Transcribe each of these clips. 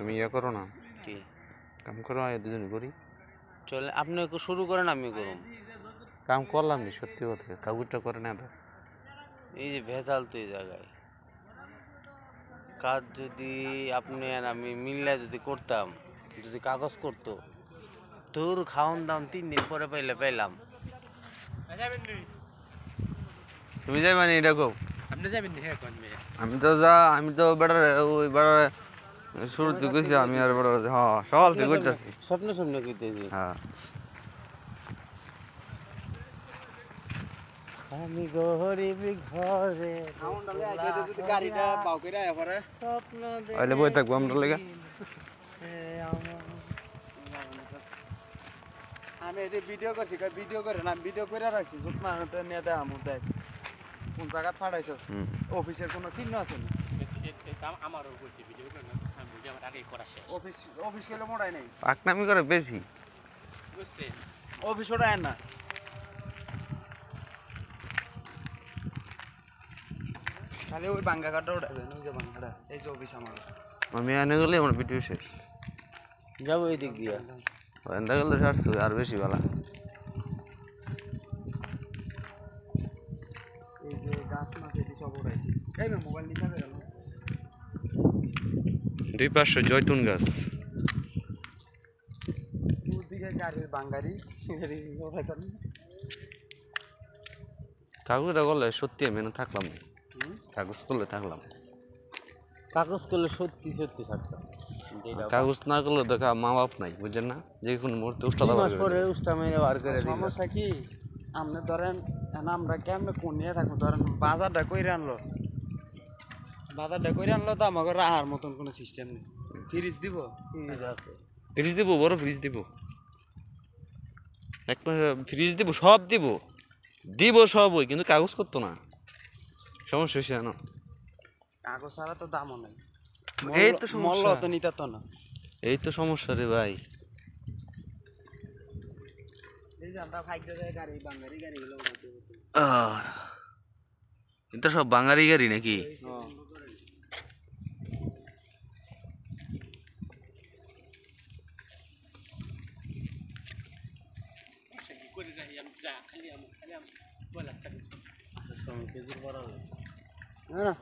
তুমি ইয়ে করো না, কি কাম করো, আয় দুজনে করি। চলে আপনি শুরু করেন, আমি করুন। কাম করলাম নি, সত্যি কথা, কাগজটা করে না তো। এই যে ভেজাল তো এই জায়গায়, কাজ যদি আপনি আর আমি মিললে যদি করতাম, যদি কাগজ করতো, তোর খাওয়ান দাম 3 দিন পরে পাইলে পাইলাম। তুমি যাই মানে এটা কও। আপনি যাবেন না? আমি তো বেড়ার ওই বেড়ার শুরুতে গেছি, আমি আর বেড়ার হ্যাঁ সকাল থেকে করতেছি। স্বপ্ন স্বপ্ন কইতেছি হ্যাঁ আমি গরিব ঘরে যদি গাড়িটা বাউ করে আয়া পরে স্বপ্ন আইলে বই থাকবো আমরা লেগে। আমি এটা ভিডিও করছি, ভিডিও করে না, ভিডিও করে রাখছি। সুতমা নিয়ে দেয় আমু দেখ কোন জায়গা ফাটাইছ, অফিসের কোনো চিহ্ন আছে না? অফিস গেলে মোড়াই নাই, পাকনামি করে বেশি। অফিস ওটায় না। খালি ওই বাঙ্গা কাঠটা ওঠাবেন, ওই যে বাঙ্গাটা, এই যে অফিস আমার। আমি এনে গেলে আমার ভিডিও শেষ। যাবো এই দিক দিয়া, এনে গেলে সারছো আর বেশি ভালো। এই যে গাছ মাছ এটি সব ওঠাইছি। এই না মোবাইল নিয়ে যাবে গেল 2-500 জয়তুন গাছ। দূর দিকে গাড়ির বাঙ্গারি ওঠাইতাম। কাগজটা করলে সত্যি আমি এনে থাকলাম না, কাগজ করলে থাকলাম। কাগজ করলে সত্যি সত্যি থাকতাম। কাগজ না করলে দেখা মা বাপ নাই, বুঝছেন না, যে কোনো মুহূর্তে উষ্টা পরে উষ্টা মেরে বার করে দিল। সমস্যা কি, আপনি ধরেন আমরা কেমনে কোন নিয়ে থাকবো, ধরেন বাজারটা কইরে আনলো, তো আমাকে রাহার মতন কোনো সিস্টেম নেই। ফ্রিজ দিব, ফ্রিজ দিব, বড় ফ্রিজ দিব, একবার ফ্রিজ দিব, সব দিব, দিব সবই, কিন্তু কাগজ করতো না। সমস্যা হয়েছে জানো, কাগজ ছাড়া তো দামও নাই। এই তো মল্ল সমস্যা, তো নিতে তো না। এই তো সমস্যা রে ভাই। এই যে আমরা ফাইকতে যাই গাড়ি, বাঙালি গাড়িগুলো উঠাতে হতো। এটা সব বাঙালি গাড়ি নাকি?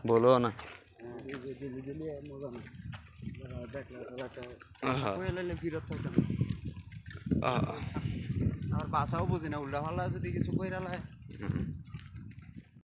বলো না, আমার বাসাও বুঝি না, উল্টা পাল্টা যদি কিছু কইরা লাই